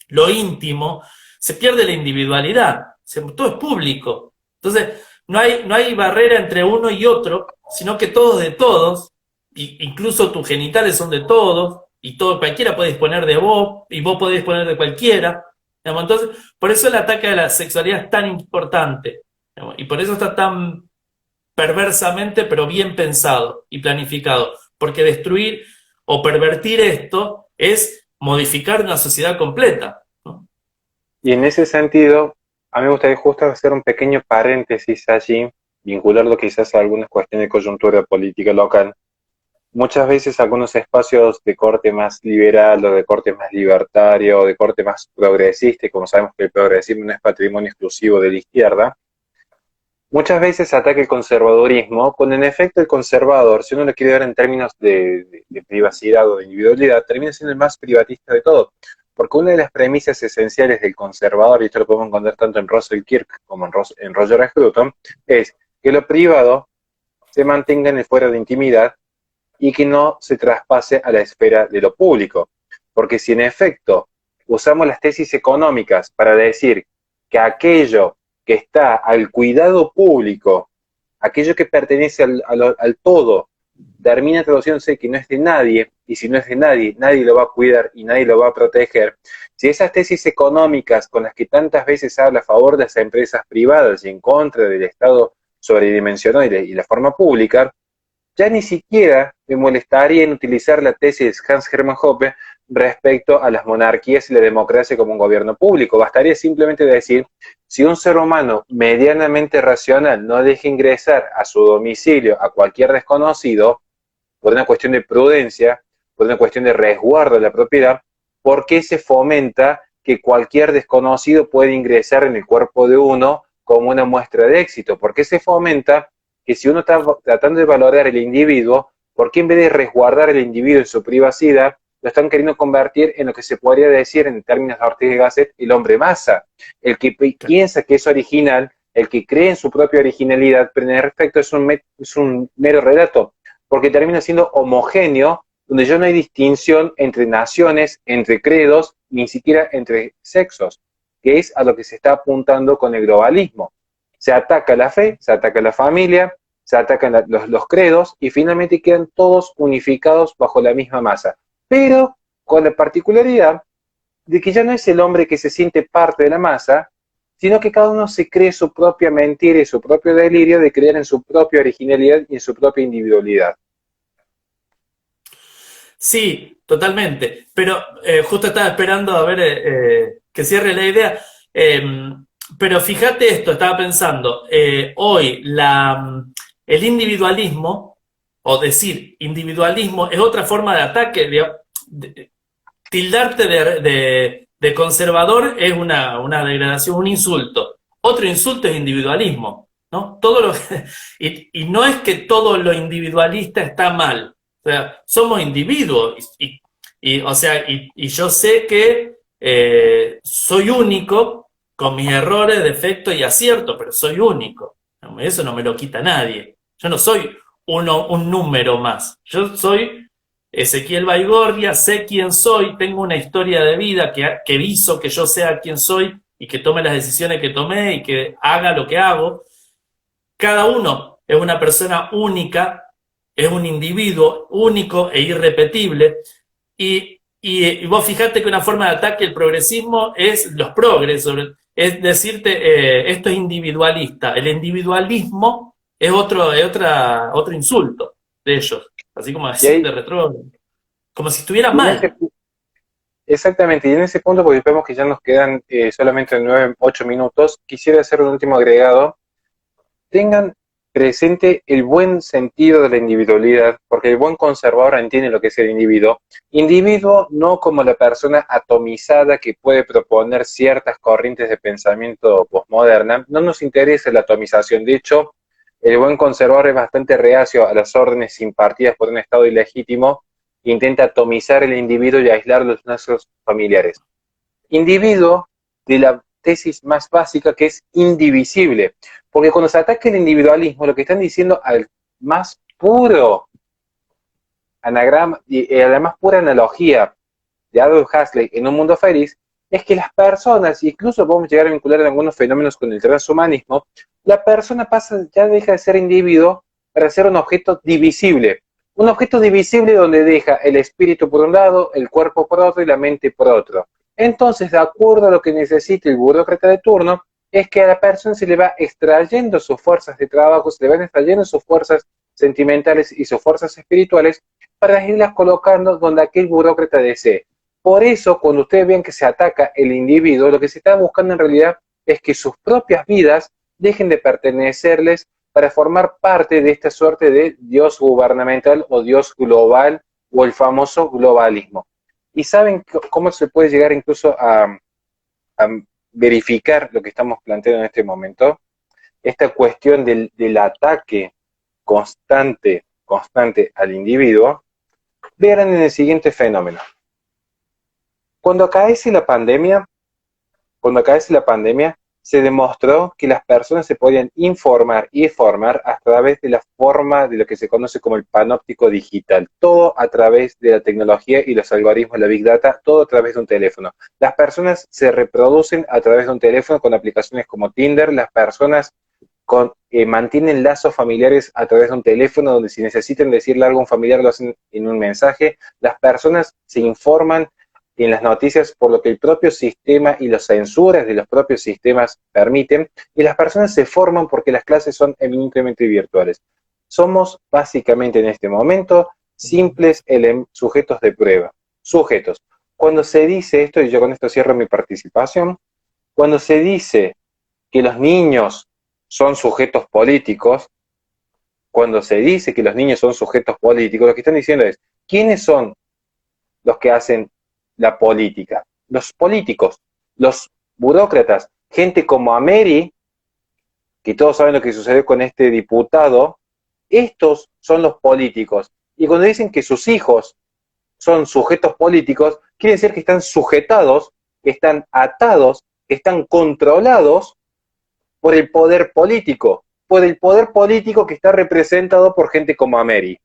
lo íntimo, se pierde la individualidad, todo es público. Entonces, no hay barrera entre uno y otro, sino que todos de todos, incluso tus genitales son de todos, y cualquiera puede disponer de vos, y vos podés disponer de cualquiera. Entonces, por eso el ataque a la sexualidad es tan importante, y por eso está tan perversamente, pero bien pensado y planificado, porque destruir o pervertir esto es modificar una sociedad completa, ¿no? Y en ese sentido, a mí me gustaría justo hacer un pequeño paréntesis allí, vincularlo quizás a algunas cuestiones de coyuntura política local. Muchas veces algunos espacios de corte más liberal o de corte más libertario o de corte más progresista, y como sabemos que el progresismo no es patrimonio exclusivo de la izquierda, muchas veces ataca el conservadurismo, con en efecto el conservador, si uno lo quiere ver en términos de privacidad o de individualidad, termina siendo el más privatista de todos. Porque una de las premisas esenciales del conservador, y esto lo podemos encontrar tanto en Russell Kirk como en Roger Scruton, es que lo privado se mantenga en el fuero de intimidad y que no se traspase a la esfera de lo público. Porque si en efecto usamos las tesis económicas para decir que aquello que está al cuidado público, aquello que pertenece al todo, termina traduciéndose que no es de nadie, y si no es de nadie, nadie lo va a cuidar y nadie lo va a proteger. Si esas tesis económicas con las que tantas veces habla a favor de las empresas privadas y en contra del Estado sobredimensionado y la forma pública, ya ni siquiera me molestaría en utilizar la tesis de Hans Hermann Hoppe respecto a las monarquías y la democracia como un gobierno público. Bastaría simplemente decir, si un ser humano medianamente racional no deja ingresar a su domicilio a cualquier desconocido, por una cuestión de prudencia, por una cuestión de resguardo de la propiedad, ¿por qué se fomenta que cualquier desconocido puede ingresar en el cuerpo de uno como una muestra de éxito? ¿Por qué se fomenta que si uno está tratando de valorar el individuo, por qué en vez de resguardar al individuo en su privacidad, lo están queriendo convertir en lo que se podría decir en términos de Ortega y Gasset, el hombre masa, el que piensa que es original, el que cree en su propia originalidad, pero en efecto es un mero relato, porque termina siendo homogéneo, donde ya no hay distinción entre naciones, entre credos, ni siquiera entre sexos, que es a lo que se está apuntando con el globalismo. Se ataca la fe, se ataca la familia, se atacan los credos y finalmente quedan todos unificados bajo la misma masa. Pero con la particularidad de que ya no es el hombre que se siente parte de la masa, sino que cada uno se cree su propia mentira y su propio delirio de creer en su propia originalidad y en su propia individualidad. Sí, totalmente. Pero justo estaba esperando a ver que cierre la idea. Pero fíjate esto, estaba pensando, hoy el individualismo, o decir individualismo, es otra forma de ataque. Tildarte de conservador es una degradación, un insulto. Otro insulto es individualismo, ¿no? Y no es que todo lo individualista está mal. O sea, somos individuos y yo sé que soy único con mis errores, defectos y aciertos, pero soy único. Eso no me lo quita nadie. Yo no soy un número más. Yo soy Ezequiel Baigorria, sé quién soy, tengo una historia de vida que hizo que yo sea quien soy y que tome las decisiones que tomé y que haga lo que hago. Cada uno es una persona única, es un individuo único e irrepetible. Y vos fijate que una forma de ataque al progresismo es los progres, es decirte, esto es individualista. El individualismo es otro insulto de ellos. Así como decirte retrógrado, como si estuviera mal. Exactamente, y en ese punto, porque vemos que ya nos quedan solamente 8 minutos, quisiera hacer un último agregado. Tengan presente el buen sentido de la individualidad, porque el buen conservador entiende lo que es el individuo. Individuo no como la persona atomizada que puede proponer ciertas corrientes de pensamiento postmoderna. No nos interesa la atomización. De hecho, el buen conservador es bastante reacio a las órdenes impartidas por un Estado ilegítimo, intenta atomizar el individuo y aislar los lazos familiares. Individuo de la tesis más básica, que es indivisible, porque cuando se ataca el individualismo, lo que están diciendo al más puro anagrama y a la más pura analogía de Aldous Huxley en Un Mundo Feliz, es que las personas, incluso podemos llegar a vincular en algunos fenómenos con el transhumanismo, la persona ya deja de ser individuo para ser un objeto divisible. Un objeto divisible donde deja el espíritu por un lado, el cuerpo por otro y la mente por otro. Entonces, de acuerdo a lo que necesita el burócrata de turno, es que a la persona se le va extrayendo sus fuerzas de trabajo, se le van extrayendo sus fuerzas sentimentales y sus fuerzas espirituales para irlas colocando donde aquel burócrata desee. Por eso, cuando ustedes ven que se ataca el individuo, lo que se está buscando en realidad es que sus propias vidas dejen de pertenecerles para formar parte de esta suerte de Dios gubernamental o Dios global o el famoso globalismo. ¿Y saben cómo se puede llegar incluso a verificar lo que estamos planteando en este momento? Esta cuestión del ataque constante al individuo. Vean en el siguiente fenómeno. Cuando acaece la pandemia, se demostró que las personas se podían informar y formar a través de la forma de lo que se conoce como el panóptico digital. Todo a través de la tecnología y los algoritmos de la Big Data, todo a través de un teléfono. Las personas se reproducen a través de un teléfono con aplicaciones como Tinder. Las personas mantienen lazos familiares a través de un teléfono, donde si necesitan decirle algo a un familiar lo hacen en un mensaje. Las personas se informan en las noticias por lo que el propio sistema y las censuras de los propios sistemas permiten, y las personas se forman porque las clases son eminentemente virtuales. Somos básicamente en este momento simples sujetos de prueba. Sujetos. cuando se dice esto, y yo con esto cierro mi participación, cuando se dice que los niños son sujetos políticos, cuando se dice que los niños son sujetos políticos, lo que están diciendo es, ¿quiénes son los que hacen la política? Los políticos, los burócratas, gente como Ameri, que todos saben lo que sucedió con este diputado, estos son los políticos. Y cuando dicen que sus hijos son sujetos políticos, quiere decir que están sujetados, que están atados, que están controlados por el poder político que está representado por gente como Ameri.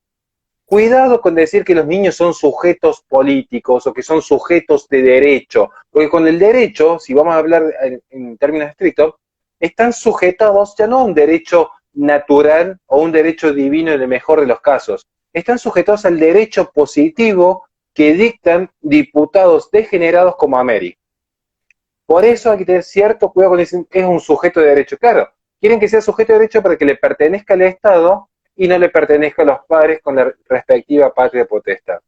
Cuidado con decir que los niños son sujetos políticos o que son sujetos de derecho, porque con el derecho, si vamos a hablar en términos estrictos, están sujetados ya no a un derecho natural o un derecho divino en el mejor de los casos, están sujetados al derecho positivo que dictan diputados degenerados como Ameri. Por eso hay que tener cierto cuidado con decir que es un sujeto de derecho. Claro, quieren que sea sujeto de derecho para que le pertenezca al Estado y no le pertenezca a los padres con la respectiva patria potestad.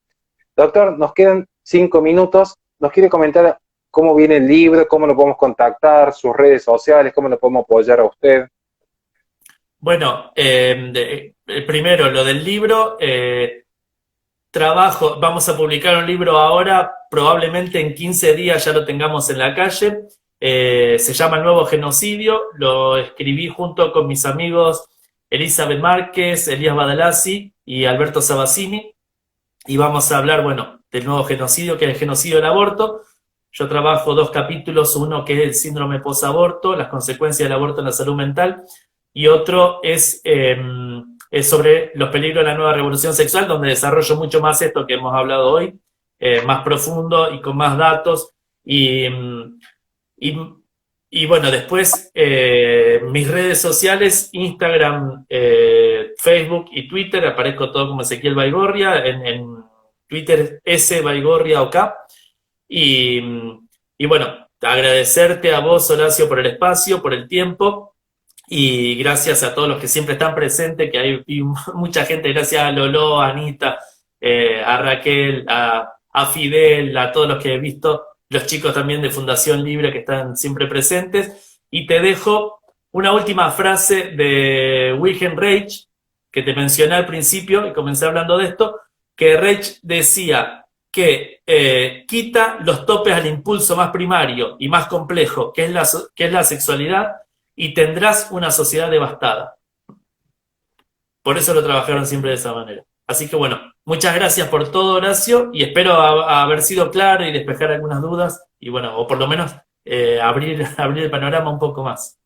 Doctor, nos quedan 5 minutos. ¿Nos quiere comentar cómo viene el libro, cómo lo podemos contactar, sus redes sociales, cómo lo podemos apoyar a usted? Bueno, primero lo del libro. Vamos a publicar un libro ahora, probablemente en 15 días ya lo tengamos en la calle. Se llama El Nuevo Genocidio. Lo escribí junto con mis amigos Elizabeth Márquez, Elías Badalasi y Alberto Sabassini, y vamos a hablar, bueno, del nuevo genocidio, que es el genocidio del aborto. Yo trabajo 2 capítulos, uno que es el síndrome posaborto, las consecuencias del aborto en la salud mental, y otro es sobre los peligros de la nueva revolución sexual, donde desarrollo mucho más esto que hemos hablado hoy, más profundo y con más datos, y bueno, después mis redes sociales, Instagram, Facebook y Twitter, aparezco todo como Ezequiel Baigorria, en Twitter S Baigorria OK, y bueno, agradecerte a vos, Horacio, por el espacio, por el tiempo, y gracias a todos los que siempre están presentes, que hay mucha gente, gracias a Lolo, a Anita, a Raquel, a Fidel, a todos los que he visto, los chicos también de Fundación Libre que están siempre presentes. Y te dejo una última frase de Wilhelm Reich, que te mencioné al principio y comencé hablando de esto, que Reich decía que quita los topes al impulso más primario y más complejo, que es la sexualidad, y tendrás una sociedad devastada. Por eso lo trabajaron siempre de esa manera. Así que bueno, muchas gracias por todo, Horacio, y espero haber sido claro y despejar algunas dudas, y bueno, o por lo menos abrir el panorama un poco más.